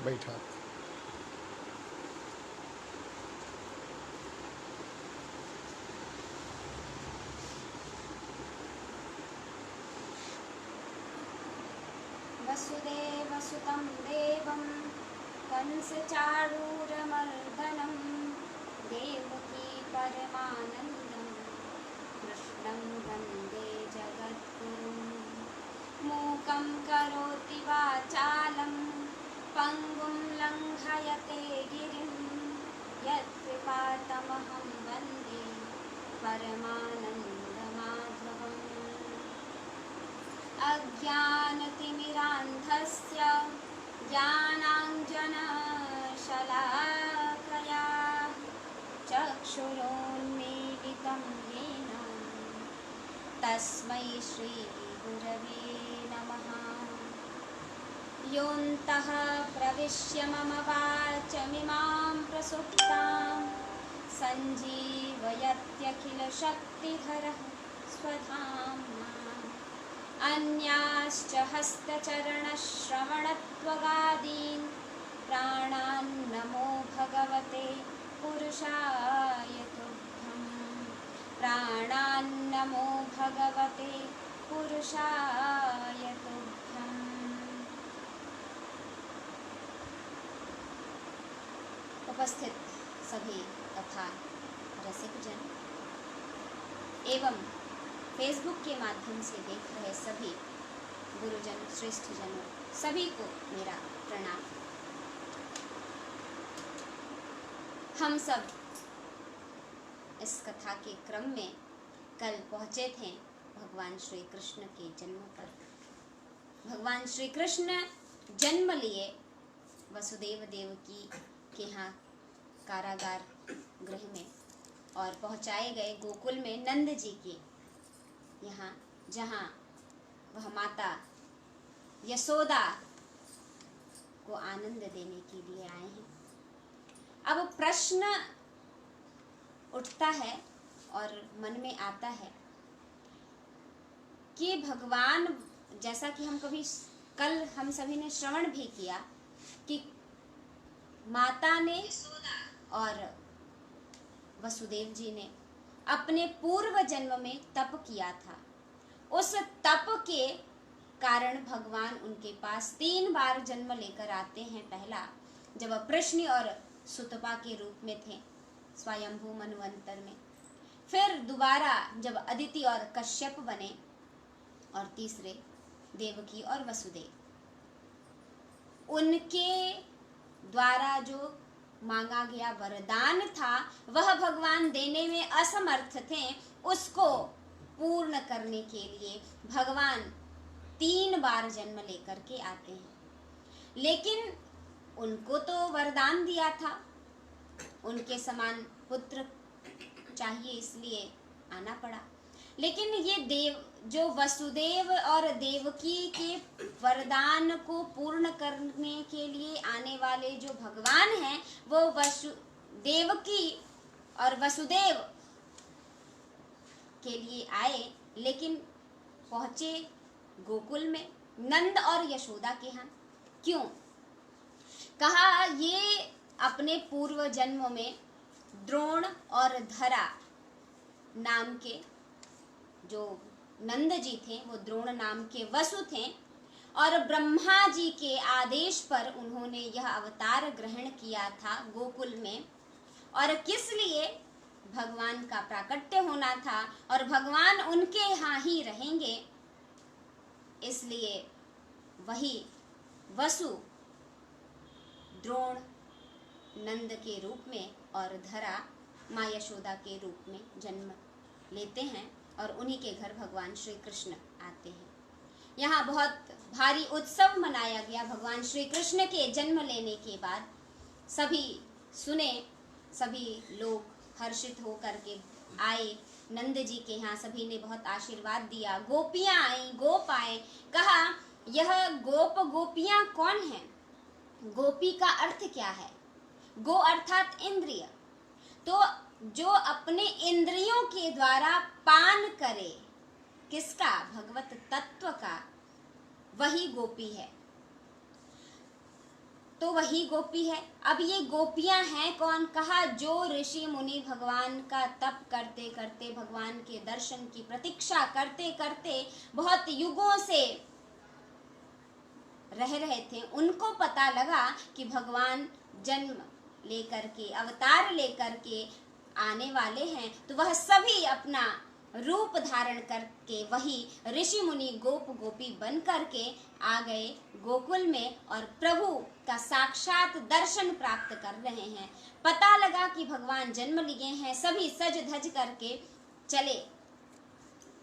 बैठा। वसुदेवसुतं देवं कंसचाणूरमर्दनं देवकी परमानन्दं कृष्णं वन्दे जगद्गुरुं। मूकं करोति वाचालं पङ्गुं लङ्घयते गिरिं यत्कृपातमहं वन्दे परमानन्दमाधवम्। अज्ञानतिमिरान्धस्य ज्ञानाञ्जनशलाकया चक्षुरोन्मीलितं येन तस्मै श्रीगुरवे नमः। योऽन्तः प्रविश्य मम वाचमिमां प्रसुप्तां सञ्जीवयत्यखिलशक्तिधरः स्वधाम्ना। अन्याश्च हस्तचरणश्रवणत्वगादीन् प्राणान् नमो भगवते पुरुषाय तुभ्यं। प्राणान् नमो भगवते पुरुषाय तुभ्यम्। उपस्थित सभी तथा रसिक जन एवं फेसबुक के माध्यम से देख रहे सभी गुरुजन श्रेष्ठ जनों सभी को मेरा प्रणाम। हम सब इस कथा के क्रम में कल पहुँचे थे भगवान श्री कृष्ण के जन्म पर। भगवान श्री कृष्ण जन्म लिए वसुदेव देवकी के यहाँ कारागार गृह में और पहुँचाए गए गोकुल में नंद जी के यहाँ, जहाँ वह माता यशोदा को आनंद देने के लिए आए हैं। अब प्रश्न उठता है और मन में आता है कि भगवान, जैसा कि कल हम सभी ने श्रवण भी किया कि माता ने और वसुदेव जी ने अपने पूर्व जन्म में तप किया था। उस तप के कारण भगवान उनके पास 3 बार जन्म लेकर आते हैं। पहला जब प्रश्नि और सुतपा के रूप में थे स्वयंभू मनवंतर में, फिर दोबारा जब अदिति और कश्यप बने, और तीसरे देवकी और वसुदेव। उनके द्वारा जो मांगा गया वरदान था वह भगवान देने में असमर्थ थे। उसको पूर्ण करने के लिए भगवान 3 बार जन्म लेकर के आते हैं। लेकिन उनको तो वरदान दिया था, उनके समान पुत्र चाहिए, इसलिए आना पड़ा। लेकिन ये जो वसुदेव और देवकी के वरदान को पूर्ण करने के लिए आने वाले जो भगवान हैं, वो देवकी और वसुदेव के लिए आए, लेकिन पहुंचे गोकुल में नंद और यशोदा के यहाँ। क्यों? कहा ये अपने पूर्व जन्म में द्रोण और धरा नाम के जो नंद जी थे, वो द्रोण नाम के वसु थे, और ब्रह्मा जी के आदेश पर उन्होंने यह अवतार ग्रहण किया था गोकुल में। और किस लिए? भगवान का प्राकट्य होना था और भगवान उनके यहाँ ही रहेंगे, इसलिए वही वसु द्रोण नंद के रूप में और धरा माँ यशोदा के रूप में जन्म लेते हैं, और उन्हीं के घर भगवान श्री कृष्ण आते हैं। यहाँ बहुत भारी उत्सव मनाया गया। भगवान श्री कृष्ण के जन्म लेने के बाद सभी सुने, सभी लोग हर्षित होकर के आए नंद जी के यहाँ। सभी ने बहुत आशीर्वाद दिया। गोपियाँ आई, गोप आए। कहा यह गोप गोपियाँ कौन हैं? गोपी का अर्थ क्या है? गो अर्थात इंद्रिय। तो जो अपने इंद्रियों के द्वारा पान करे, किसका? भगवत तत्व का, वही गोपी है। तो वही गोपी है। अब ये गोपियां हैं कौन? कहा जो ऋषि मुनि भगवान का तप करते करते, भगवान के दर्शन की प्रतीक्षा करते करते बहुत युगों से रह रहे थे, उनको पता लगा कि भगवान जन्म लेकर के, अवतार लेकर के आने वाले हैं, तो वह सभी अपना रूप धारण करके वही ऋषि मुनि गोप गोपी बन करके आ गए गोकुल में और प्रभु का साक्षात दर्शन प्राप्त कर रहे हैं। पता लगा कि भगवान जन्म लिए हैं, सभी सज धज करके चले,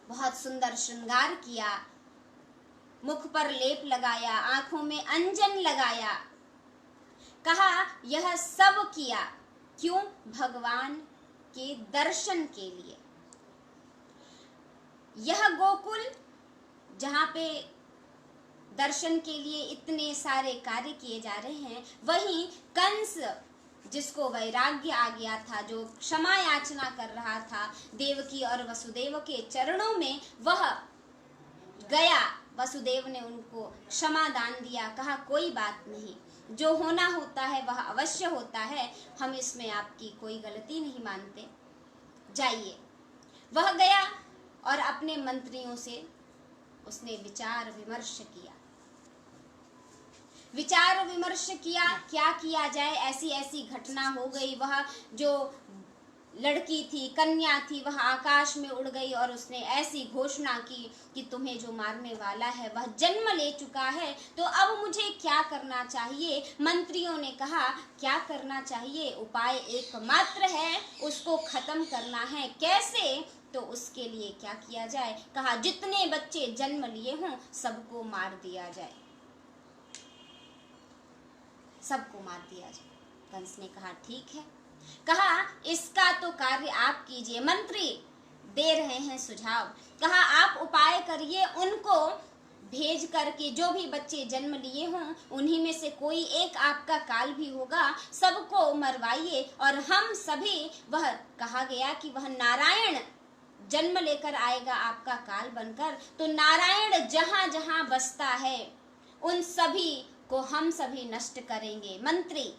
बहुत सुंदर श्रृंगार किया, मुख पर लेप लगाया, आंखों में अंजन लगाया। कहा यह सब किया क्यों? भगवान के दर्शन के लिए। यह गोकुल जहां पे दर्शन के लिए इतने सारे कार्य किए जा रहे हैं, वहीं कंस जिसको वैराग्य आ गया था, जो क्षमा याचना कर रहा था देवकी और वसुदेव के चरणों में, वह गया। वसुदेव ने उनको क्षमा दान दिया, कहा कोई बात नहीं, जो होना होता है वह अवश्य होता है, हम इसमें आपकी कोई गलती नहीं मानते, जाइए। वह गया और अपने मंत्रियों से उसने विचार विमर्श किया। विचार विमर्श किया, क्या किया जाए, ऐसी ऐसी घटना हो गई। वह जो लड़की थी, कन्या थी, वह आकाश में उड़ गई और उसने ऐसी घोषणा की कि तुम्हें जो मारने वाला है वह जन्म ले चुका है, तो अब मुझे क्या करना चाहिए? मंत्रियों ने कहा क्या करना चाहिए? उपाय एकमात्र है, उसको खत्म करना है। कैसे? तो उसके लिए क्या किया जाए? कहा जितने बच्चे जन्म लिए हों सबको मार दिया जाए, सबको मार दिया जाए। कंस ने कहा ठीक है। कहा इसका तो कार्य आप कीजिए, मंत्री दे रहे हैं सुझाव। कहा आप उपाय करिए, उनको भेज करके जो भी बच्चे जन्म लिए हों उन्हीं में से कोई एक आपका काल भी होगा, सबको मरवाइए और हम सभी, वह कहा गया कि वह नारायण जन्म लेकर आएगा आपका काल बनकर, तो नारायण जहां जहां बसता है उन सभी को हम सभी नष्ट करेंगे। मंत्री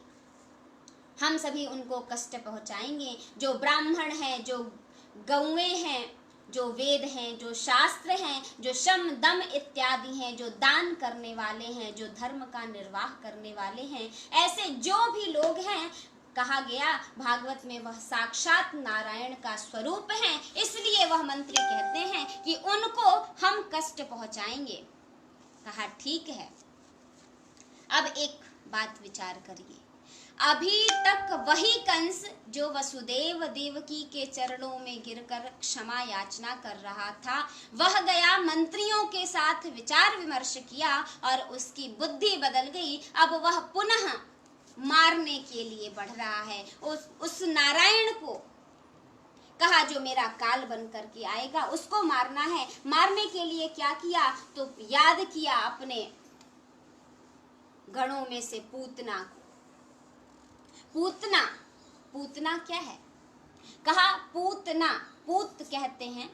हम सभी उनको कष्ट पहुंचाएंगे, जो ब्राह्मण हैं, जो गौएं हैं, जो वेद हैं, जो शास्त्र हैं, जो शम दम इत्यादि हैं, जो दान करने वाले हैं, जो धर्म का निर्वाह करने वाले हैं, ऐसे जो भी लोग हैं, कहा गया भागवत में वह साक्षात नारायण का स्वरूप हैं, इसलिए वह मंत्री कहते हैं कि उनको हम कष्ट पहुंचाएंगे। कहा ठीक है। अब एक बात विचार करिए, अभी तक वही कंस जो वसुदेव देवकी के चरणों में गिरकर क्षमा याचना कर रहा था, वह गया मंत्रियों के साथ विचार विमर्श किया और उसकी बुद्धि बदल गई। अब वह पुनः मारने के लिए बढ़ रहा है उस नारायण को। कहा जो मेरा काल बन करके आएगा उसको मारना है। मारने के लिए क्या किया? तो याद किया अपने गणों में से पूतना को। पूतना, पूतना क्या है? कहा पूतना, पूत कहते हैं।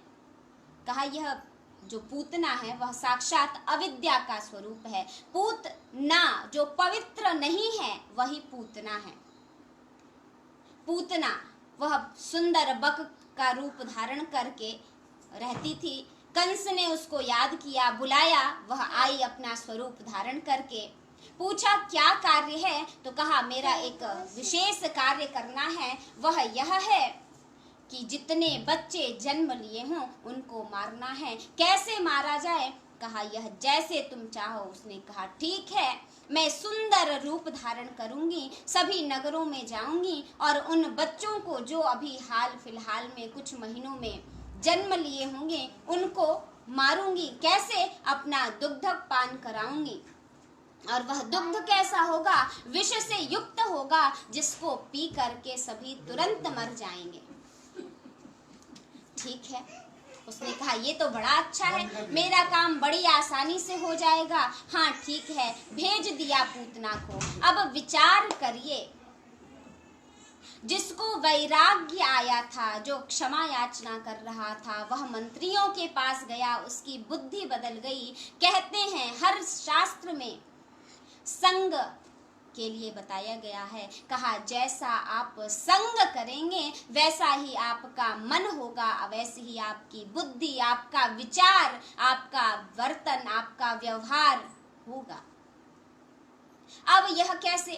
कहा यह जो पूतना है वह साक्षात अविद्या का स्वरूप है। पूतना जो पवित्र नहीं है वही पूतना है। पूतना वह सुंदर बक का रूप धारण करके रहती थी। कंस ने उसको याद किया, बुलाया, वह आई अपना स्वरूप धारण करके। पूछा क्या कार्य है? तो कहा मेरा एक विशेष कार्य करना है, वह यह है कि जितने बच्चे जन्म लिए हों उनको मारना है। कैसे मारा जाए? कहा यह जैसे तुम चाहो। उसने कहा ठीक है, मैं सुंदर रूप धारण करूंगी, सभी नगरों में जाऊंगी और उन बच्चों को जो अभी हाल फिलहाल में कुछ महीनों में जन्म लिए होंगे उनको मारूंगी। कैसे? अपना दुग्ध पान कराऊंगी और वह दुग्ध कैसा होगा? विष से युक्त होगा, जिसको पी करके सभी तुरंत मर जाएंगे। ठीक है। उसने कहा ये तो बड़ा अच्छा है, मेरा काम बड़ी आसानी से हो जाएगा। हाँ ठीक है, भेज दिया पूतना को। अब विचार करिए, जिसको वैराग्य आया था, जो क्षमा याचना कर रहा था, वह मंत्रियों के पास गया, उसकी बुद्धि बदल गई। कहते हैं हर शास्त्र में संग के लिए बताया गया है। कहा जैसा आप संग करेंगे वैसा ही आपका मन होगा, वैसे ही आपकी बुद्धि, आपका विचार, आपका वर्तन, आपका व्यवहार होगा। अब यह कैसे?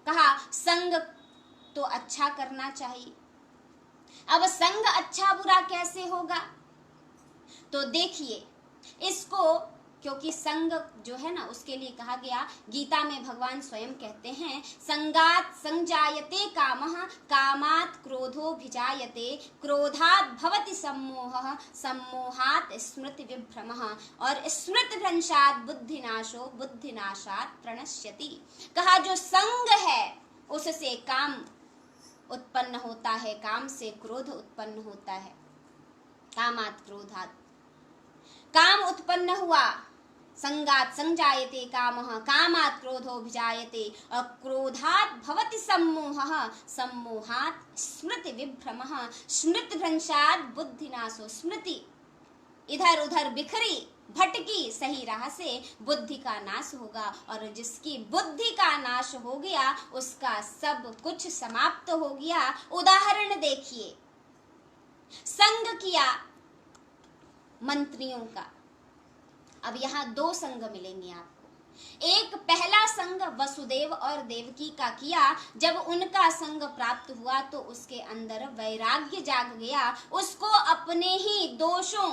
कहा संग तो अच्छा करना चाहिए। अब संग अच्छा बुरा कैसे होगा? तो देखिए इसको, क्योंकि संग जो है ना उसके लिए कहा गया, गीता में भगवान स्वयं कहते हैं संगात संजायते कामः, कामात् क्रोधो भिजायते, क्रोधात् भवति सम्मोहः, सम्मोहात् स्मृति विभ्रमः, और स्मृति भ्रंशात् बुद्धिनाशो, बुद्धिनाशात् प्रणश्यति। कहा जो संग है उससे काम उत्पन्न होता है, काम से क्रोध उत्पन्न होता है। कामात् क्रोधात्, काम उत्पन्न हुआ, संगात संजायते कामः, कामात् क्रोधोभिजायते, और क्रोधात् भवति सम्मोहः, सम्मोहात् स्मृति विभ्रमः, स्मृति भ्रंशात् बुद्धिनाशो, स्मृति इधर उधर बिखरी भटकी सही राह से बुद्धि का नाश होगा, और जिसकी बुद्धि का नाश हो गया उसका सब कुछ समाप्त हो गया। उदाहरण देखिए, संग किया मंत्रियों का। अब यहाँ दो संग मिलेंगे आपको। एक पहला संग वसुदेव और देवकी का किया। जब उनका संग प्राप्त हुआ तो उसके अंदर वैराग्य जाग गया, उसको अपने ही दोषों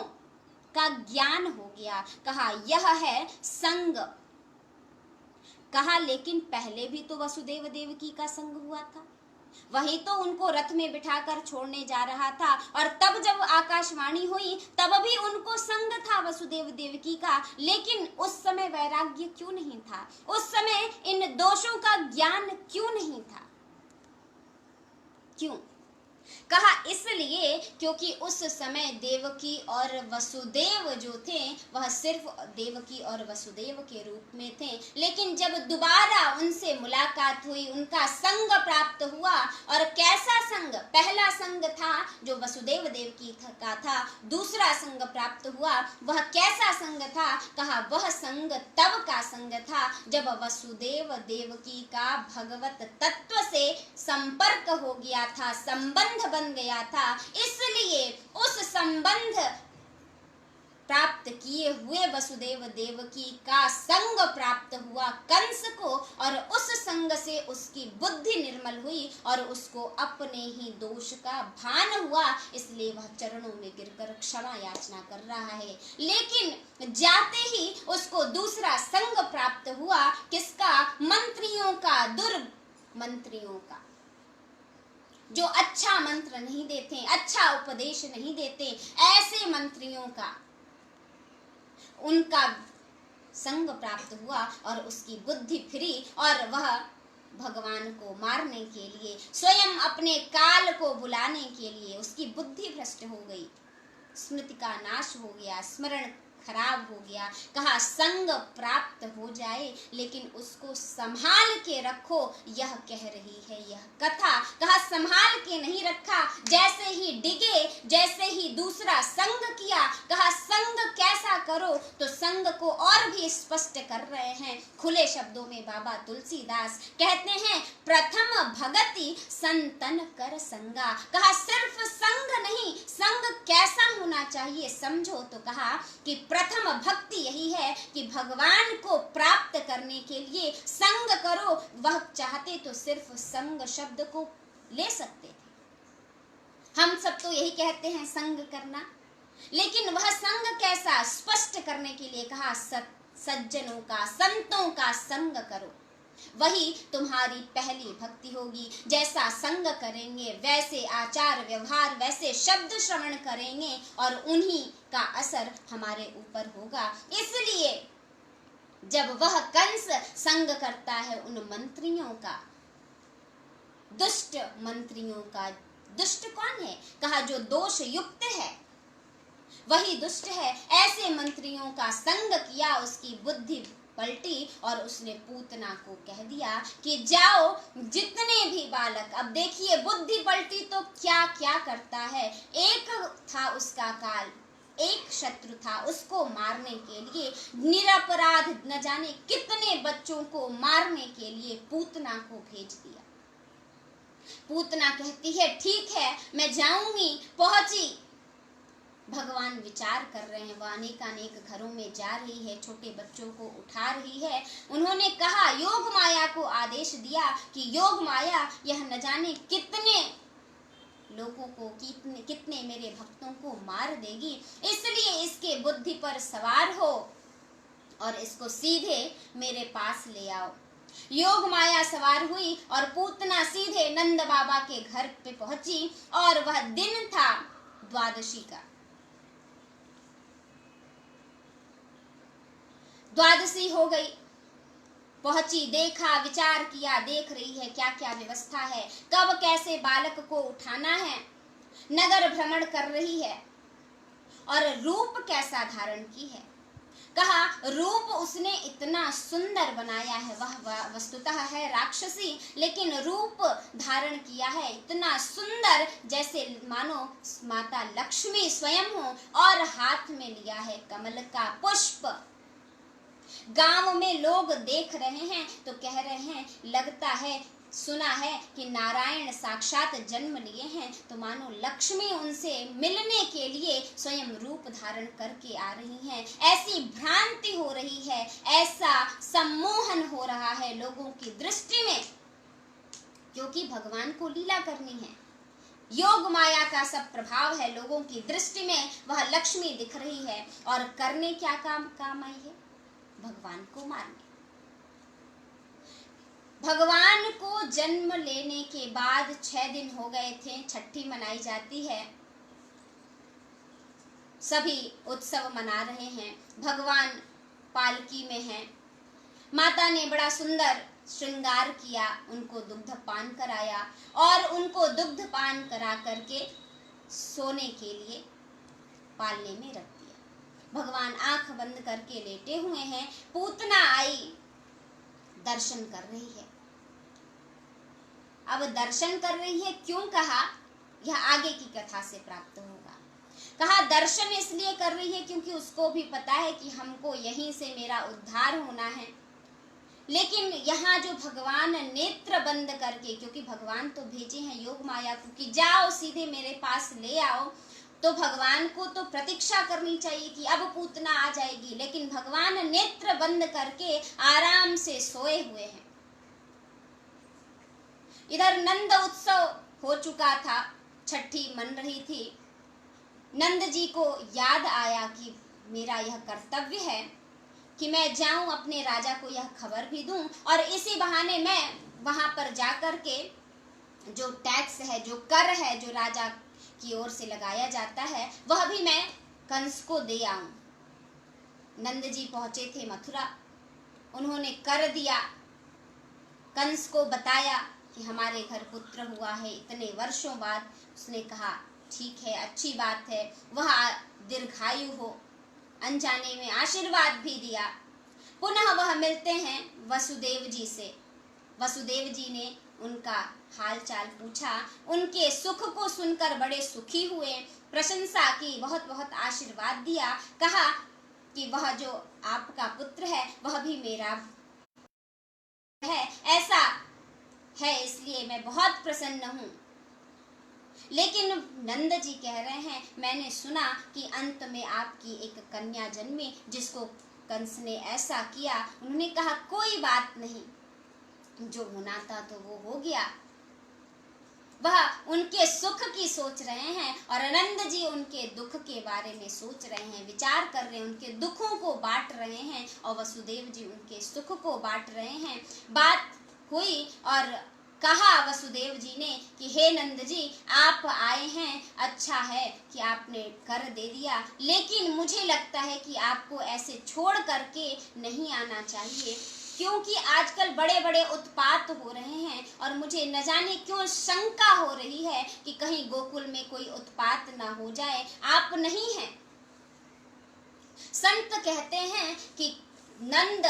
का ज्ञान हो गया। कहा यह है संग। कहा लेकिन पहले भी तो वसुदेव देवकी का संग हुआ था, वही तो उनको रथ में बिठाकर छोड़ने जा रहा था, और तब जब आकाशवाणी हुई तब भी उनको संग था वसुदेव देवकी का, लेकिन उस समय वैराग्य क्यों नहीं था? उस समय इन दोषों का ज्ञान क्यों नहीं था? क्यों? कहा इसलिए क्योंकि उस समय देवकी और वसुदेव जो थे वह सिर्फ देवकी और वसुदेव के रूप में थे, लेकिन जब दोबारा उनसे मुलाकात हुई, उनका संग प्राप्त हुआ। और कैसा संग? पहला संग था जो वसुदेव देवकी का था, दूसरा संग प्राप्त हुआ, वह कैसा संग था? कहा वह संग तब का संग था जब वसुदेव देवकी का भगवत तत्व से संपर्क हो गया था, संबंध बन गया था। इसलिए उस संबंध प्राप्त किए हुए वसुदेव देवकी का संग प्राप्त हुआ कंस को, और उस संग से उसकी बुद्धि निर्मल हुई और उसको अपने ही दोष का भान हुआ। इसलिए वह चरणों में गिरकर क्षमा याचना कर रहा है। लेकिन जाते ही उसको दूसरा संग प्राप्त हुआ, किसका? मंत्रियों का, दुर्मंत्रियों का, जो अच्छा मंत्र नहीं देते, अच्छा उपदेश नहीं देते, ऐसे मंत्रियों का, उनका संग प्राप्त हुआ और उसकी बुद्धि फिरी, और वह भगवान को मारने के लिए, स्वयं अपने काल को बुलाने के लिए उसकी बुद्धि भ्रष्ट हो गई, स्मृति का नाश हो गया, स्मरण खराब हो गया। कहा संग प्राप्त हो जाए लेकिन उसको संभाल के रखो, यह कह रही है यह कथा। कहा संभाल के नहीं रखा, जैसे ही डिगे, जैसे ही दूसरा संग किया। कहा संग कैसा करो? तो संग को और भी स्पष्ट कर रहे हैं खुले शब्दों में बाबा तुलसीदास कहते हैं, प्रथम भगति संतन कर संगा। कहा सिर्फ संग नहीं, संग कैसा होना चाहिए समझो। तो कहा कि प्रथम भक्ति यही है कि भगवान को प्राप्त करने के लिए संग करो। वह चाहते तो सिर्फ संग शब्द को ले सकते थे, हम सब तो यही कहते हैं संग करना, लेकिन वह संग कैसा स्पष्ट करने के लिए कहा सज्जनों का, संतों का संग करो, वही तुम्हारी पहली भक्ति होगी। जैसा संग करेंगे वैसे आचार व्यवहार, वैसे शब्द श्रवण करेंगे और उन्हीं का असर हमारे ऊपर होगा। इसलिए जब वह कंस संग करता है उन मंत्रियों का, दुष्ट मंत्रियों का, दुष्ट कौन है? कहा जो दोष युक्त है वही दुष्ट है। ऐसे मंत्रियों का संग किया, उसकी बुद्धि पलटी और उसने पूतना को कह दिया कि जाओ जितने भी बालक, अब देखिए बुद्धि पलटी तो क्या क्या करता है। एक था उसका काल, एक शत्रु था, उसको मारने के लिए निरपराध न जाने कितने बच्चों को मारने के लिए पूतना को भेज दिया। पूतना कहती है ठीक है मैं जाऊंगी। पहुंची, भगवान विचार कर रहे हैं, वह अनेक घरों में जा रही है, छोटे बच्चों को उठा रही है। उन्होंने कहा, योग माया को आदेश दिया कि योग माया यह न जाने कितने लोगों को, कितने मेरे भक्तों को मार देगी, इसलिए इसके बुद्धि पर सवार हो और इसको सीधे मेरे पास ले आओ। योग माया सवार हुई और पूतना सीधे नंद बाबा के घर पे पहुंची और वह दिन था द्वादशी का। द्वादशी हो गई, पहुंची, देखा, विचार किया, देख रही है क्या क्या व्यवस्था है, कब कैसे बालक को उठाना है, नगर भ्रमण कर रही है और रूप कैसा धारण की है। कहा रूप उसने इतना सुंदर बनाया है, वह वस्तुतः है राक्षसी, लेकिन रूप धारण किया है इतना सुंदर जैसे मानो माता लक्ष्मी स्वयं हो, और हाथ में लिया है कमल का पुष्प। गांव में लोग देख रहे हैं तो कह रहे हैं, लगता है, सुना है कि नारायण साक्षात जन्म लिए हैं, तो मानो लक्ष्मी उनसे मिलने के लिए स्वयं रूप धारण करके आ रही हैं। ऐसी भ्रांति हो रही है, ऐसा सम्मोहन हो रहा है लोगों की दृष्टि में, क्योंकि भगवान को लीला करनी है। योग माया का सब प्रभाव है लोगों की दृष्टि में, वह लक्ष्मी दिख रही है और करने क्या काम आई है, भगवान को मारने। भगवान को जन्म लेने के बाद 6 दिन हो गए थे, छठी मनाई जाती है, सभी उत्सव मना रहे हैं, भगवान पालकी में हैं। माता ने बड़ा सुंदर श्रृंगार किया, उनको दुग्ध पान कराया और उनको दुग्ध पान करा करके सोने के लिए पालने में रख दिया। भगवान आंख बंद करके लेटे हुए हैं, पूतना आई, दर्शन कर रही है। अब दर्शन कर रही है, क्यों कहा, यह आगे की कथा से प्राप्त होगा। कहा दर्शन इसलिए कर रही है क्योंकि उसको भी पता है कि हमको यहीं से मेरा उद्धार होना है। लेकिन यहाँ जो भगवान नेत्र बंद करके, क्योंकि भगवान तो भेजे हैं योग माया को कि जाओ सीधे मेरे पास ले आओ, तो भगवान को तो प्रतीक्षा करनी चाहिए कि अब पूतना आ जाएगी, लेकिन भगवान नेत्र बंद करके आराम से सोए हुए हैं। इधर नंद उत्सव हो चुका था, छठी मन रही थी। नंद जी को याद आया कि मेरा यह कर्तव्य है कि मैं जाऊं अपने राजा को यह खबर भी दूं, और इसी बहाने मैं वहां पर जाकर के जो टैक्स है, जो कर है, जो राजा की ओर से लगाया जाता है, वह भी मैं कंस को दे आऊं। नंद जी पहुंचे थे मथुरा, उन्होंने कर दिया, कंस को बताया कि हमारे घर पुत्र हुआ है इतने वर्षों बाद। उसने कहा ठीक है, अच्छी बात है, वह दीर्घायु हो, अनजाने में आशीर्वाद भी दिया। पुनः वह मिलते हैं वसुदेव जी से। वसुदेव जी ने उनका हाल चाल पूछा, उनके सुख को सुनकर बड़े सुखी हुए, प्रशंसा की, बहुत बहुत आशीर्वाद दिया। कहा कि वह जो आपका पुत्र है वह भी मेरा है, ऐसा है, इसलिए मैं बहुत प्रसन्न हूँ। लेकिन नंद जी कह रहे हैं, मैंने सुना कि अंत में आपकी एक कन्या जन्मी जिसको कंस ने ऐसा किया। उन्होंने कहा कोई बात नहीं, जो होना था तो वो हो गया। वह उनके सुख की सोच रहे हैं और नंद जी उनके दुख के बारे में सोच रहे हैं, विचार कर रहे हैं, उनके दुखों को बांट रहे हैं, और वसुदेव जी उनके सुख को बांट रहे हैं। बात हुई और कहा वसुदेव जी ने कि हे नंद जी, आप आए हैं, अच्छा है कि आपने कर दे दिया, लेकिन मुझे लगता है कि आपको ऐसे छोड़ करके नहीं आना चाहिए, क्योंकि आजकल बड़े बड़े उत्पात हो रहे हैं और मुझे न जाने क्यों शंका हो रही है कि कहीं गोकुल में कोई उत्पात ना हो जाए। आप नहीं हैं। संत कहते हैं कि नंद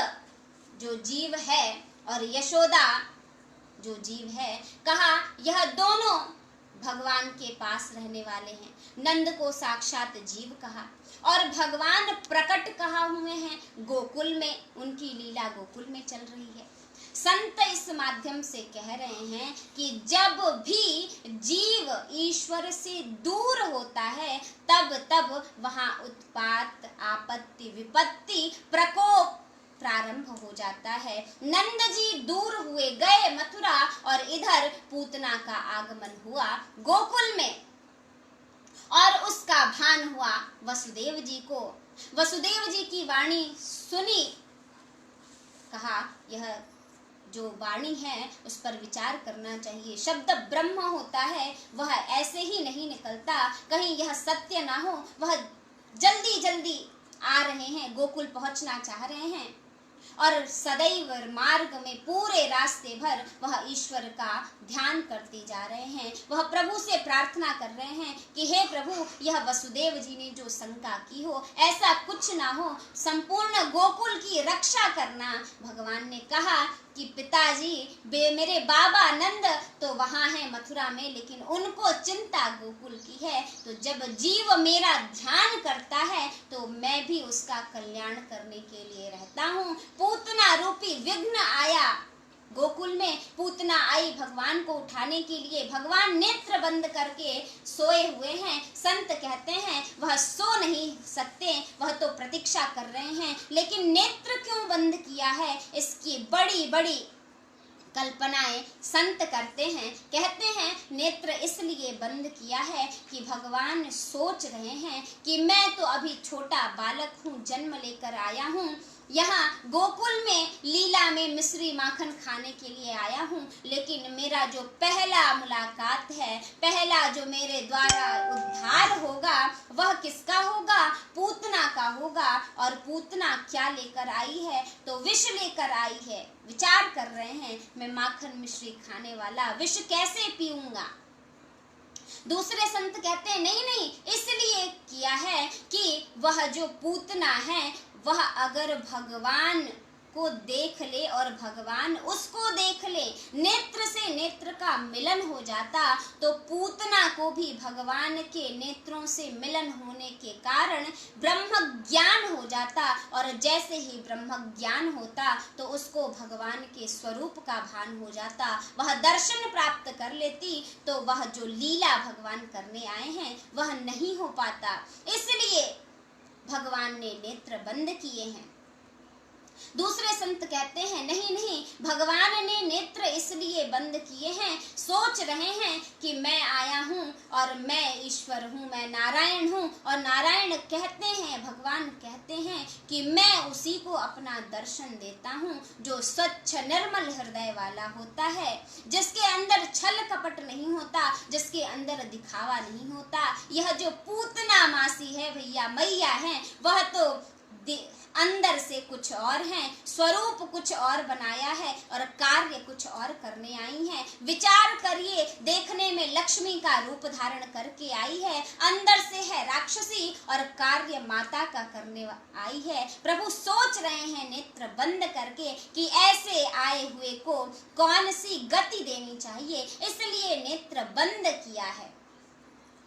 जो जीव है और यशोदा जो जीव है, कहा यह दोनों भगवान के पास रहने वाले हैं। नंद को साक्षात जीव कहा और भगवान प्रकट कहाँ हुए हैं? गोकुल में। उनकी लीला गोकुल में चल रही है। संत इस माध्यम से कह रहे हैं कि जब भी जीव ईश्वर से दूर होता है तब तब वहां उत्पात, आपत्ति, विपत्ति, प्रकोप प्रारंभ हो जाता है। नंद जी दूर हुए, गए मथुरा, और इधर पूतना का आगमन हुआ गोकुल में, और उसका भान हुआ वसुदेव जी को। वसुदेव जी की वाणी सुनी, कहा यह जो वाणी है उस पर विचार करना चाहिए। शब्द ब्रह्म होता है, वह ऐसे ही नहीं निकलता, कहीं यह सत्य ना हो। वह जल्दी जल्दी आ रहे हैं, गोकुल पहुंचना चाह रहे हैं, और सदैव मार्ग में पूरे रास्ते भर वह ईश्वर का ध्यान करते जा रहे हैं। वह प्रभु से प्रार्थना कर रहे हैं कि हे प्रभु, यह वसुदेव जी ने जो शंका की हो ऐसा कुछ ना हो, संपूर्ण गोकुल की रक्षा करना। भगवान ने कहा कि पिताजी, मेरे बाबा नंद तो वहां है मथुरा में, लेकिन उनको चिंता गोकुल की है। तो जब जीव मेरा ध्यान करता है तो मैं भी उसका कल्याण करने के लिए रहता हूँ। पूतना रूपी विघ्न आया गोकुल में, पूतना आई भगवान को उठाने के लिए। भगवान नेत्र बंद करके सोए हुए हैं। संत कहते हैं वह सो नहीं सकते, वह तो प्रतीक्षा कर रहे हैं, लेकिन नेत्र क्यों बंद किया है, इसकी बड़ी बड़ी कल्पनाएं संत करते हैं। कहते हैं नेत्र इसलिए बंद किया है कि भगवान सोच रहे हैं कि मैं तो अभी छोटा बालक हूँ, जन्म लेकर आया हूँ, यहाँ गोकुल में लीला में मिश्री माखन खाने के लिए आया हूँ, लेकिन मेरा जो पहला मुलाकात है, पहला जो मेरे द्वारा उद्धार होगा, वह किसका होगा? पूतना का होगा। और पूतना क्या लेकर आई है? तो विष लेकर आई है। विचार कर रहे हैं, मैं माखन मिश्री खाने वाला विष कैसे पीऊंगा? दूसरे संत कहते हैं नहीं नहीं, इसलिए किया है कि वह जो पूतना है वह अगर भगवान को देख ले और भगवान उसको देख ले, नेत्र से नेत्र का मिलन हो जाता, तो पूतना को भी भगवान के नेत्रों से मिलन होने के कारण ब्रह्म ज्ञान हो जाता, और जैसे ही ब्रह्म ज्ञान होता तो उसको भगवान के स्वरूप का भान हो जाता, वह दर्शन प्राप्त कर लेती। तो वह जो लीला भगवान करने आए हैं वह नहीं हो पाता, इसलिए भगवान ने नेत्र बंद किए हैं। दूसरे संत कहते हैं नहीं नहीं, भगवान ने नेत्र इसलिए बंद किए हैं, सोच रहे हैं कि मैं आया हूँ और मैं ईश्वर हूँ, मैं नारायण हूँ, और नारायण कहते हैं, भगवान कहते हैं कि मैं उसी को अपना दर्शन देता हूँ जो स्वच्छ निर्मल हृदय वाला होता है, जिसके अंदर छल कपट नहीं होता, जिसके अंदर दिखावा नहीं होता। यह जो पूतना मासी है भैया, मैया है, वह तो अंदर से कुछ और हैं, स्वरूप कुछ और बनाया है और कार्य कुछ और करने आई हैं। विचार करिए, देखने में लक्ष्मी का रूप धारण करके आई है, अंदर से है राक्षसी और कार्य माता का करने आई है। प्रभु सोच रहे हैं नेत्र बंद करके कि ऐसे आए हुए को कौन सी गति देनी चाहिए, इसलिए नेत्र बंद किया है।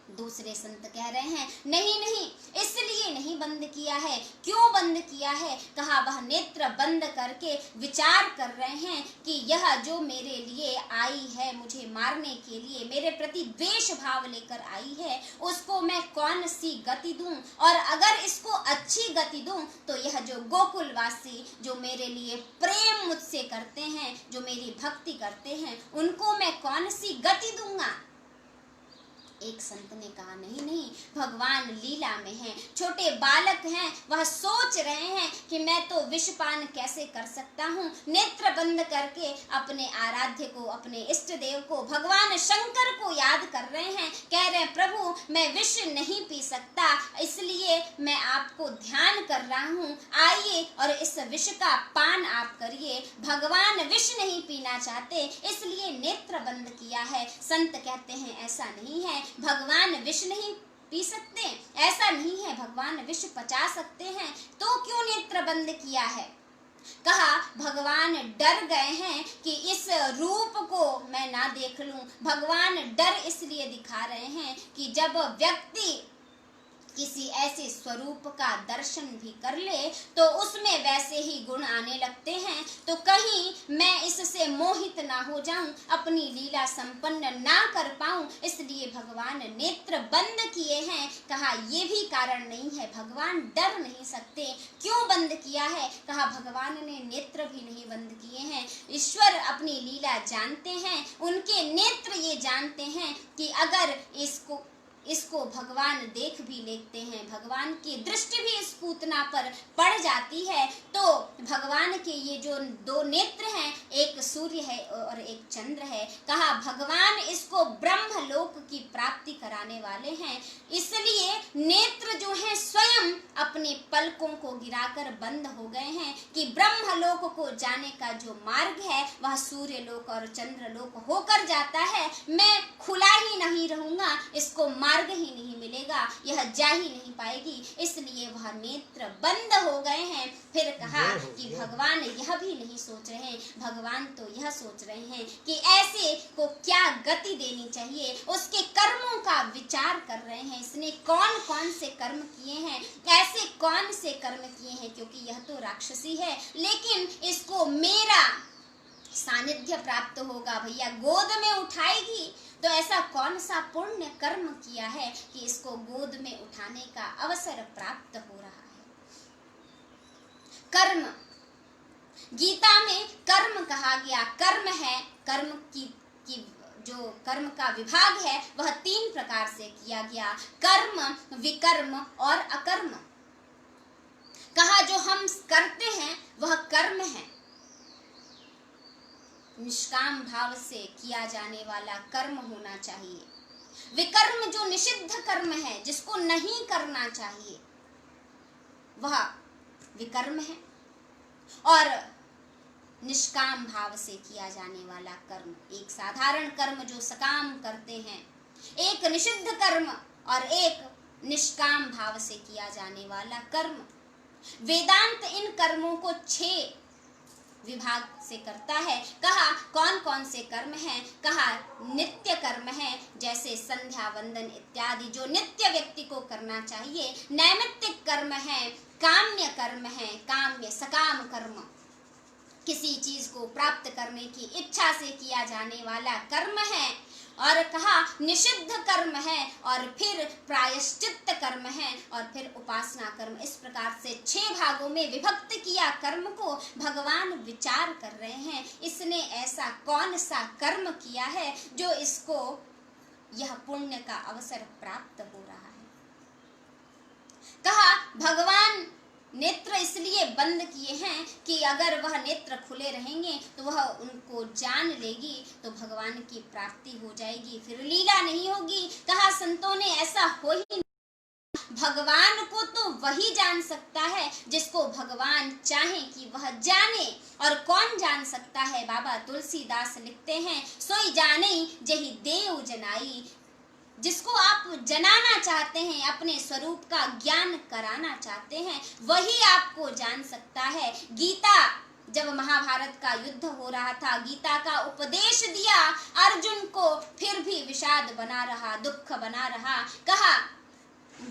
दूसरे संत कह रहे हैं नहीं नहीं, इसलिए नहीं बंद किया है। क्यों बंद किया है? कहा वह नेत्र बंद करके विचार कर रहे हैं कि यह जो मेरे लिए आई है, मुझे मारने के लिए, मेरे प्रति द्वेष भाव लेकर आई है, उसको मैं कौन सी गति दूं, और अगर इसको अच्छी गति दूं तो यह जो गोकुलवासी जो मेरे लिए प्रेम मुझसे करते हैं, जो मेरी भक्ति करते हैं, उनको मैं कौन सी गति दूंगा। एक संत ने कहा नहीं नहीं, भगवान लीला में हैं, छोटे बालक हैं, वह सोच रहे हैं कि मैं तो विषपान कैसे कर सकता हूँ। नेत्र बंद करके अपने आराध्य को, अपने इष्ट देव को, भगवान शंकर को याद कर रहे हैं, कह रहे हैं प्रभु मैं विष नहीं पी सकता, इसलिए मैं आपको ध्यान कर रहा हूँ, आइए और इस विष का पान आप करिए। भगवान विष नहीं पीना चाहते, इसलिए नेत्र बंद किया है। संत कहते हैं ऐसा नहीं है, भगवान विष नहीं पी सकते, ऐसा नहीं है, भगवान विष पचा सकते हैं, तो क्यों नेत्र बंद किया है। कहा भगवान डर गए हैं कि इस रूप को मैं ना देख लूं। भगवान डर इसलिए दिखा रहे हैं कि जब व्यक्ति किसी ऐसे स्वरूप का दर्शन भी कर ले तो उसमें वैसे ही गुण आने लगते हैं, तो कहीं मैं इससे मोहित ना हो जाऊं, अपनी लीला संपन्न ना कर पाऊं, इसलिए भगवान नेत्र बंद किए हैं। कहा ये भी कारण नहीं है, भगवान डर नहीं सकते। क्यों बंद किया है? कहा भगवान ने नेत्र भी नहीं बंद किए हैं। ईश्वर अपनी लीला जानते हैं, उनके नेत्र ये जानते हैं कि अगर इसको भगवान देख भी लेते हैं, भगवान की दृष्टि भी इस पूतना पर पड़ जाती है, तो भगवान के ये जो दो नेत्र हैं, एक सूर्य है और एक चंद्र है, कहा भगवान इसको ब्रह्मलोक की प्राप्ति कराने वाले हैं। इसलिए नेत्र जो हैं स्वयं अपने पलकों को गिराकर बंद हो गए हैं कि ब्रह्मलोक को जाने का जो मार्ग है वह सूर्य लोक और चंद्र लोक होकर जाता है। मैं खुला ही नहीं रहूंगा, इसको मार्ग ही नहीं मिलेगा, यह जा ही नहीं पाएगी, इसलिए वह नेत्र बंद हो गए हैं। फिर कहा कि भगवान यह भी नहीं सोच रहे, भगवान तो यह सोच रहे हैं कि ऐसे को क्या गति देनी चाहिए, उसके कर्मों का विचार कर रहे हैं। इसने कौन कौन से कर्म किए हैं, ऐसे कौन से कर्म किए हैं, क्योंकि यह तो राक्षसी है, लेकिन इसको मेरा सानिध्य प्राप्त होगा, भैया गोद में उठाएगी, तो ऐसा कौन सा पुण्य कर्म किया है कि इसको गोद में उठाने का अवसर प्राप्त हो रहा है। कर्म, गीता में कर्म कहा गया, कर्म है, कर्म की जो कर्म का विभाग है वह 3 प्रकार से किया गया, कर्म, विकर्म और अकर्म। कहा जो हम करते हैं वह कर्म है, निष्काम भाव से किया जाने वाला कर्म होना चाहिए। विकर्म जो निषिद्ध कर्म है, जिसको नहीं करना चाहिए, वह विकर्म है। और निष्काम भाव से किया जाने वाला कर्म, एक साधारण कर्म जो सकाम करते हैं, एक निषिद्ध कर्म और एक निष्काम भाव से किया जाने वाला कर्म। वेदांत इन कर्मों को 6 विभाग से करता है। कहा कौन कौन से कर्म हैं? कहा नित्य कर्म है, जैसे संध्या वंदन इत्यादि जो नित्य व्यक्ति को करना चाहिए। नैमित्तिक कर्म है, काम्य कर्म है, काम्य सकाम कर्म, किसी चीज को प्राप्त करने की इच्छा से किया जाने वाला कर्म है। और कहा निषिद्ध कर्म है, और फिर प्रायश्चित्त कर्म है, और फिर उपासना कर्म। इस प्रकार से 6 भागों में विभक्त किया कर्म को। भगवान विचार कर रहे हैं इसने ऐसा कौन सा कर्म किया है जो इसको यह पुण्य का अवसर प्राप्त हो रहा है। कहा भगवान नेत्र इसलिए बंद किए हैं कि अगर वह नेत्र खुले रहेंगे तो वह उनको जान लेगी, तो भगवान की प्राप्ति हो जाएगी, फिर लीला नहीं होगी। कहा संतों ने ऐसा हो ही नहीं, भगवान को तो वही जान सकता है जिसको भगवान चाहे कि वह जाने। और कौन जान सकता है? बाबा तुलसीदास लिखते हैं, सोई जाने जही देव जनाई। जिसको आप जनाना चाहते हैं, अपने स्वरूप का ज्ञान कराना चाहते हैं, वही आपको जान सकता है। गीता जब महाभारत का युद्ध हो रहा था, गीता का उपदेश दिया अर्जुन को, फिर भी विषाद बना रहा, दुख बना रहा। कहा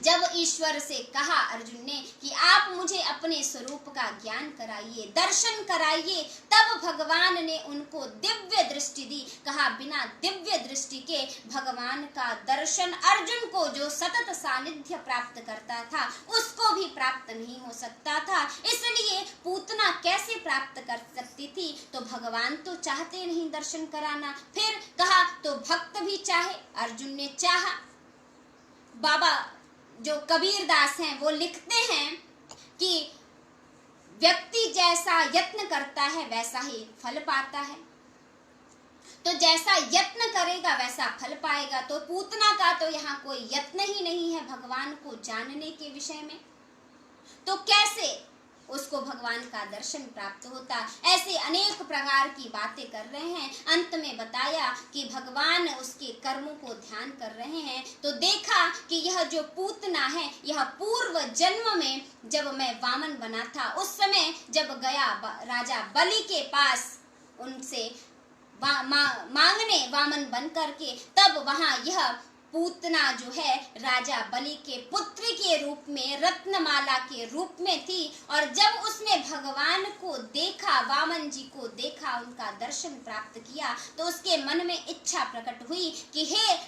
जब ईश्वर से कहा अर्जुन ने कि आप मुझे अपने स्वरूप का ज्ञान कराइए, दर्शन कराइए, तब भगवान ने उनको दिव्य दृष्टि दी। कहा बिना दिव्य दृष्टि के भगवान का दर्शन अर्जुन को, जो सतत सानिध्य प्राप्त करता था, उसको भी प्राप्त नहीं हो सकता था। इसलिए पूतना कैसे प्राप्त कर सकती थी? तो भगवान तो चाहते नहीं दर्शन कराना। फिर कहा तो भक्त भी चाहे, अर्जुन ने चाहा। बाबा जो कबीरदास हैं वो लिखते हैं कि व्यक्ति जैसा यत्न करता है वैसा ही फल पाता है। तो जैसा यत्न करेगा वैसा फल पाएगा। तो पूतना का तो यहाँ कोई यत्न ही नहीं है भगवान को जानने के विषय में, तो कैसे उसको भगवान का दर्शन प्राप्त होता? ऐसे अनेक प्रकार की बातें कर रहे हैं। अंत में बताया कि भगवान उसके कर्मों को ध्यान कर रहे हैं, तो देखा कि यह जो पूतना है, यह पूर्व जन्म में जब मैं वामन बना था, उस समय जब गया राजा बलि के पास उनसे मांगने वामन बन करके, तब वहां यह पूतना जो है राजा बलि के पुत्र के रूप में, रत्नमाला के रूप में थी। और जब उसने भगवान को देखा, वामन जी को देखा, उनका दर्शन प्राप्त किया, तो उसके मन में इच्छा प्रकट हुई कि हे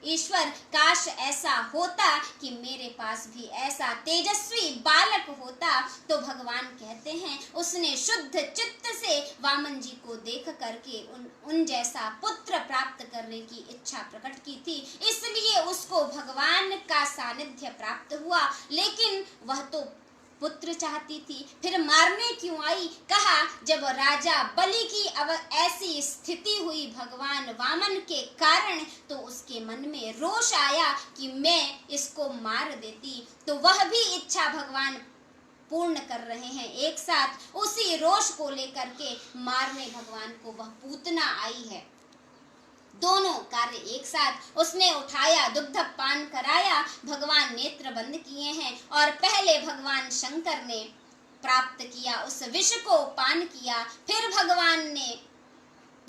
ईश्वर, काश ऐसा होता कि मेरे पास भी ऐसा तेजस्वी बालक होता। तो भगवान कहते हैं उसने शुद्ध चित्त से वामन जी को देख करके उन जैसा पुत्र प्राप्त करने की इच्छा प्रकट की थी, इसलिए उसको भगवान का सानिध्य प्राप्त हुआ। लेकिन वह तो पुत्र चाहती थी, फिर मारने क्यों आई? कहा जब राजा बलि की अब ऐसी स्थिति हुई भगवान वामन के कारण, तो उसके मन में रोष आया कि मैं इसको मार देती। तो वह भी इच्छा भगवान पूर्ण कर रहे हैं। एक साथ उसी रोष को लेकर के मारने भगवान को वह पूतना आई है। दोनों कार्य एक साथ, उसने उठाया, दुग्ध पान कराया, भगवान नेत्र बंद किए हैं और पहले भगवान शंकर ने प्राप्त किया, उस विष को पान किया, फिर भगवान ने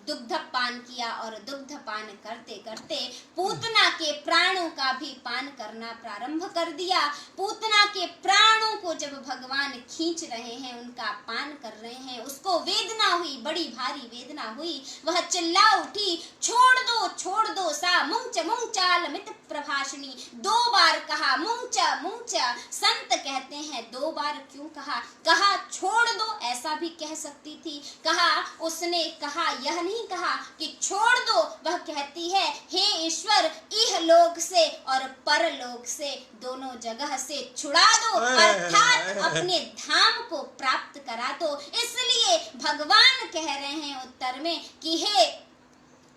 दुग्ध पान किया और दुग्ध पान करते करते पूतना के प्राणों का भी पान करना प्रारंभ कर दिया। पूतना के प्राणों को जब भगवान खींच रहे हैं, उनका पान कर रहे हैं, उसको वेदना हुई, बड़ी भारी वेदना हुई। वह चिल्ला उठी, छोड़ दो सा मुंच मुंचाल मित प्रभाषणी। 2 बार कहा मुंच मुंच। संत कहते हैं 2 बार क्यों कहा? कहा छोड़ दो, ऐसा भी कह सकती थी। कहा उसने कहा यह नहीं कहा कि छोड़ दो, वह कहती है हे ईश्वर, इह लोक से और परलोक से, दोनों जगह से छुड़ा दो, अर्थात अपने धाम को प्राप्त करा दो। इसलिए भगवान कह रहे हैं उत्तर में कि हे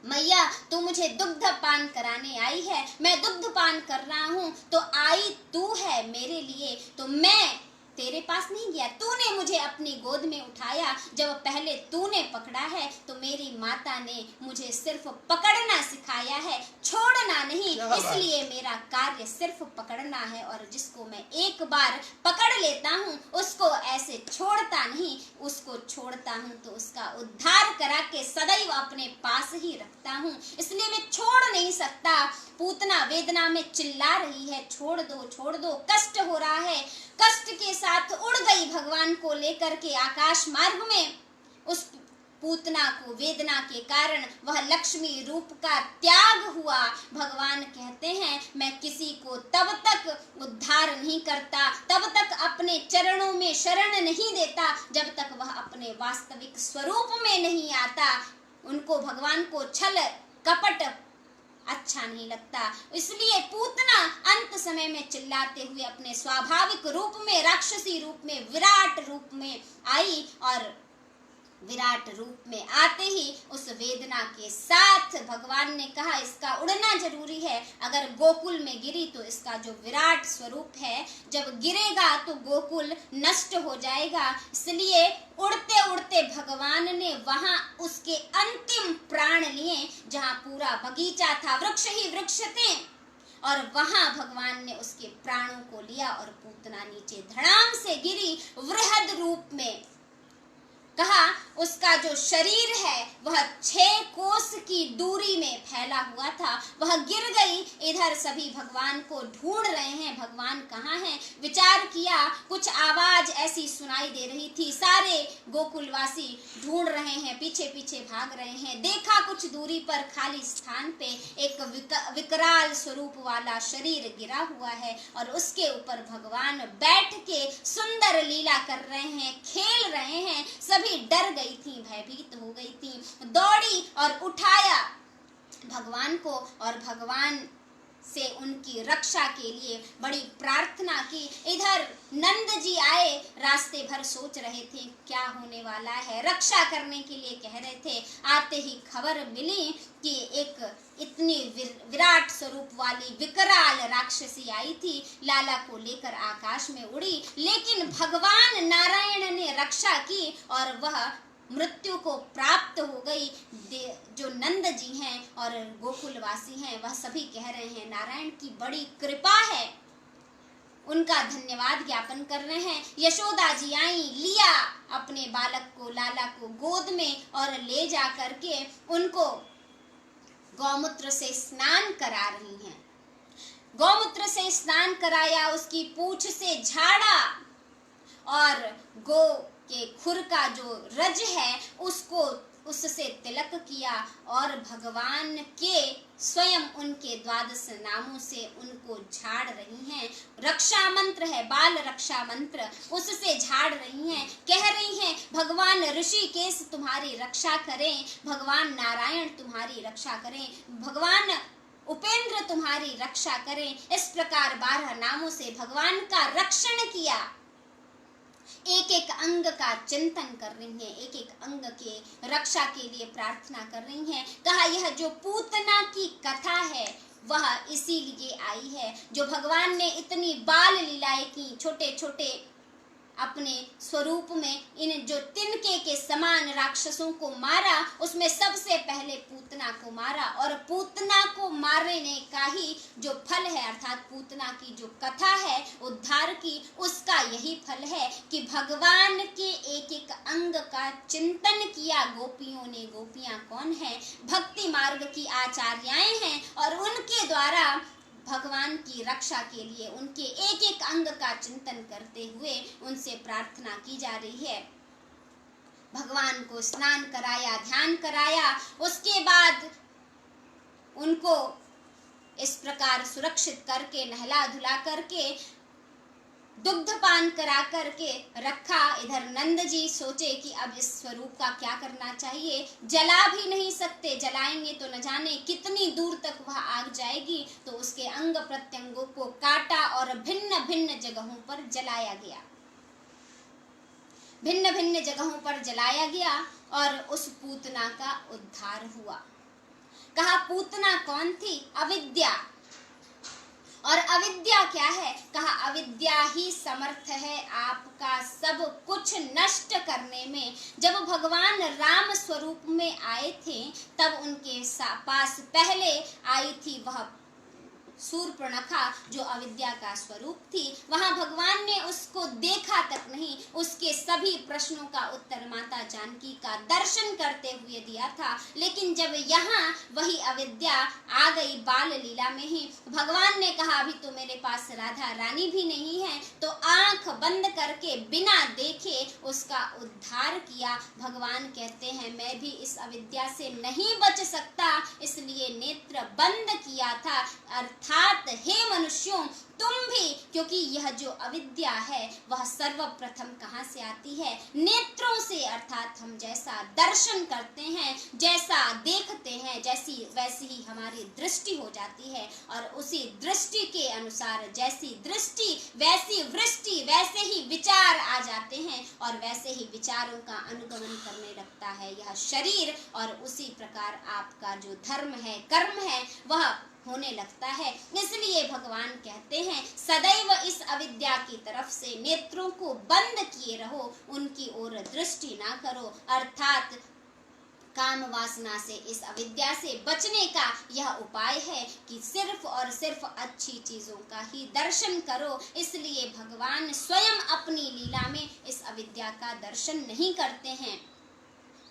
मैया, तू मुझे दुग्ध पान कराने आई है, मैं दुग्ध पान कर रहा हूँ, तो आई तू है मेरे लिए, तो मैं तेरे पास नहीं गया, तूने मुझे अपनी गोद में उठाया। जब पहले तूने पकड़ा है, तो मेरी माता ने मुझे सिर्फ पकड़ना सिखाया है, छोड़ना नहीं। इसलिए मेरा कार्य सिर्फ पकड़ना है, और जिसको मैं एक बार पकड़ लेता हूँ उसको ऐसे छोड़ता नहीं, उसको छोड़ता हूँ तो उसका उद्धार करा के सदैव अपने पास ही रखता हूँ, इसलिए मैं छोड़ नहीं सकता। पूतना वेदना में चिल्ला रही है, छोड़ दो, कष्ट हो रहा है। कष्ट के साथ उड़ गई भगवान को लेकर के आकाश मार्ग में। उस पूतना को वेदना के कारण वह लक्ष्मी रूप का त्याग हुआ। भगवान कहते हैं मैं किसी को तब तक उद्धार नहीं करता, तब तक अपने चरणों में शरण नहीं देता, जब तक वह अपने वास्तविक स्वरूप में नहीं आता। उनको भगवान को छल कपट अच्छा नहीं लगता, इसलिए पूतना अंत समय में चिल्लाते हुए अपने स्वाभाविक रूप में, राक्षसी रूप में, विराट रूप में आई, और विराट रूप में आते ही उस वेदना के साथ भगवान ने कहा इसका उड़ना जरूरी है। अगर गोकुल में गिरी तो इसका जो विराट स्वरूप है, जब गिरेगा तो गोकुल नष्ट हो जाएगा। इसलिए उड़ते उड़ते भगवान ने वहां उसके अंतिम प्राण लिए, जहां पूरा बगीचा था, वृक्ष ही वृक्ष थे, और वहां भगवान ने उसके प्राणों को लिया और पूतना नीचे धड़ाम से गिरी वृहद रूप में। कहा उसका जो शरीर है वह 6 कोस की दूरी में फैला हुआ था, वह गिर गई। इधर सभी भगवान को ढूंढ रहे हैं, भगवान कहाँ हैं? विचार किया, कुछ आवाज ऐसी सुनाई दे रही थी, सारे गोकुलवासी ढूंढ रहे हैं, पीछे पीछे भाग रहे हैं। देखा कुछ दूरी पर खाली स्थान पे एक विकराल स्वरूप वाला शरीर गिरा हुआ है, और उसके ऊपर भगवान बैठ के सुंदर लीला कर रहे हैं, खेल रहे हैं। सभी डर गई थी, भयभीत हो गई थी, दौड़ी और उठाया भगवान को, और भगवान से उनकी रक्षा के लिए बड़ी प्रार्थना की। इधर नंद जी आए, रास्ते भर सोच रहे थे क्या होने वाला है, रक्षा करने के लिए कह रहे थे। आते ही खबर मिली कि एक इतनी विराट स्वरूप वाली विकराल राक्षसी आई थी, लाला को लेकर आकाश में उड़ी, लेकिन भगवान नारायण ने रक्षा की और वह मृत्यु को प्राप्त हो गई। जो नंद जी हैं और गोकुलवासी हैं वह सभी कह रहे हैं नारायण की बड़ी कृपा है, उनका धन्यवाद ज्ञापन कर रहे हैं। यशोदा जी आई, लिया अपने बालक को, लाला को गोद में, और ले जा करके उनको गौमूत्र से स्नान करा रही हैं। गौमूत्र से स्नान कराया, उसकी पूंछ से झाड़ा और गो के खुर का जो रज है उसको उससे तिलक किया और भगवान के स्वयं उनके 12 नामों से उनको झाड़ रही हैं। रक्षा मंत्र है, बाल रक्षा मंत्र, उससे झाड़ रही हैं। कह रही हैं भगवान ऋषिकेश तुम्हारी रक्षा करें, भगवान नारायण तुम्हारी रक्षा करें, भगवान उपेंद्र तुम्हारी रक्षा करें। इस प्रकार 12 नामों से भगवान का रक्षण किया। एक एक अंग का चिंतन कर रही हैं, एक एक अंग के रक्षा के लिए प्रार्थना कर रही हैं। कहा यह जो पूतना की कथा है वह इसीलिए आई है, जो भगवान ने इतनी बाल लीलाएं की, छोटे छोटे अपने स्वरूप में इन जो तिनके के समान राक्षसों को मारा, उसमें सबसे पहले पूतना को मारा और पूतना को मारने का ही जो फल है, अर्थात पूतना की जो कथा है उद्धार की, उसका यही फल है कि भगवान के एक एक अंग का चिंतन किया गोपियों ने। गोपियां कौन है? भक्ति मार्ग की आचार्याएं हैं और उनके द्वारा भगवान की रक्षा के लिए उनके एक एक अंग का चिंतन करते हुए उनसे प्रार्थना की जा रही है। भगवान को स्नान कराया, ध्यान कराया, उसके बाद उनको इस प्रकार सुरक्षित करके, नहला धुला करके, दुग्धपान करा करके रखा। इधर नंद जी सोचे कि अब इस स्वरूप का क्या करना चाहिए, जला भी नहीं सकते, जलाएंगे तो न जाने कितनी दूर तक वह आग जाएगी। तो उसके अंग प्रत्यंगों को काटा और भिन्न भिन्न जगहों पर जलाया गया, भिन्न भिन्न जगहों पर जलाया गया और उस पूतना का उद्धार हुआ। कहा पूतना कौन थी? अविद्या। और अविद्या क्या है? कहा अविद्या ही समर्थ है आपका सब कुछ नष्ट करने में। जब भगवान राम स्वरूप में आए थे तब उनके पास पहले आई थी वह शूर्पणखा जो अविद्या का स्वरूप थी। वहां भगवान ने उसको देखा तक नहीं, उसके सभी प्रश्नों का उत्तर माता जानकी का दर्शन करते हुए दिया था। लेकिन जब यहाँ वही अविद्या आ गई बाल लीला में ही, भगवान ने कहा अभी तो मेरे पास राधा रानी भी नहीं है, तो आंख बंद करके बिना देखे उसका उद्धार किया। भगवान कहते हैं मैं भी इस अविद्या से नहीं बच सकता, इसलिए नेत्र बंद किया था। अर्थात हे मनुष्यों तुम भी, क्योंकि यह जो अविद्या है वह सर्वप्रथम कहाँ से आती है? नेत्रों से। अर्थात हम जैसा दर्शन करते हैं, जैसा देखते हैं, जैसी वैसी ही हमारी दृष्टि हो जाती है और उसी दृष्टि के अनुसार जैसी दृष्टि वैसी वृष्टि, वैसे ही विचार आ जाते हैं और वैसे ही विचारों का अनुगमन करने लगता है यह शरीर। और उसी प्रकार आपका जो धर्म है, कर्म है, वह होने लगता है। इसलिए भगवान कहते हैं सदैव इस अविद्या की तरफ से नेत्रों को बंद किए रहो, उनकी ओर दृष्टि ना करो। अर्थात काम वासना से, इस अविद्या से बचने का यह उपाय है कि सिर्फ और सिर्फ अच्छी चीजों का ही दर्शन करो। इसलिए भगवान स्वयं अपनी लीला में इस अविद्या का दर्शन नहीं करते हैं,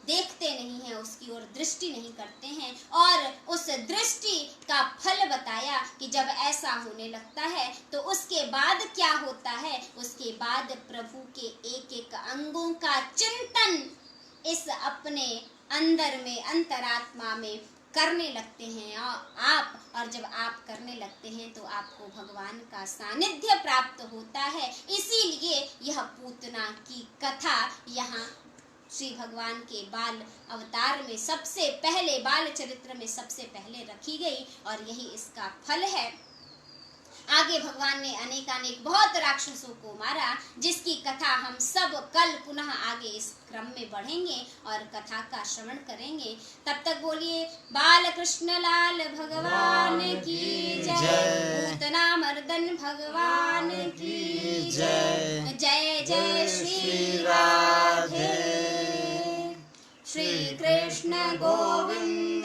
देखते नहीं हैं, उसकी ओर दृष्टि नहीं करते हैं। और उस दृष्टि का फल बताया कि जब ऐसा होने लगता है तो उसके बाद क्या होता है? उसके बाद प्रभु के एक एक अंगों का चिंतन इस अपने अंदर में, अंतरात्मा में करने लगते हैं आप। और जब आप करने लगते हैं तो आपको भगवान का सानिध्य प्राप्त होता है। इसीलिए यह पूतना की कथा यहाँ श्री भगवान के बाल अवतार में सबसे पहले, बाल चरित्र में सबसे पहले रखी गई और यही इसका फल है। आगे भगवान ने अनेकानेक बहुत राक्षसों को मारा, जिसकी कथा हम सब कल पुनः आगे इस क्रम में बढ़ेंगे और कथा का श्रवण करेंगे। तब तक बोलिए बाल कृष्ण लाल भगवान की जय, पूतना मर्दन भगवान की जय। जय जय श्री राधे, श्री कृष्ण गोविंद।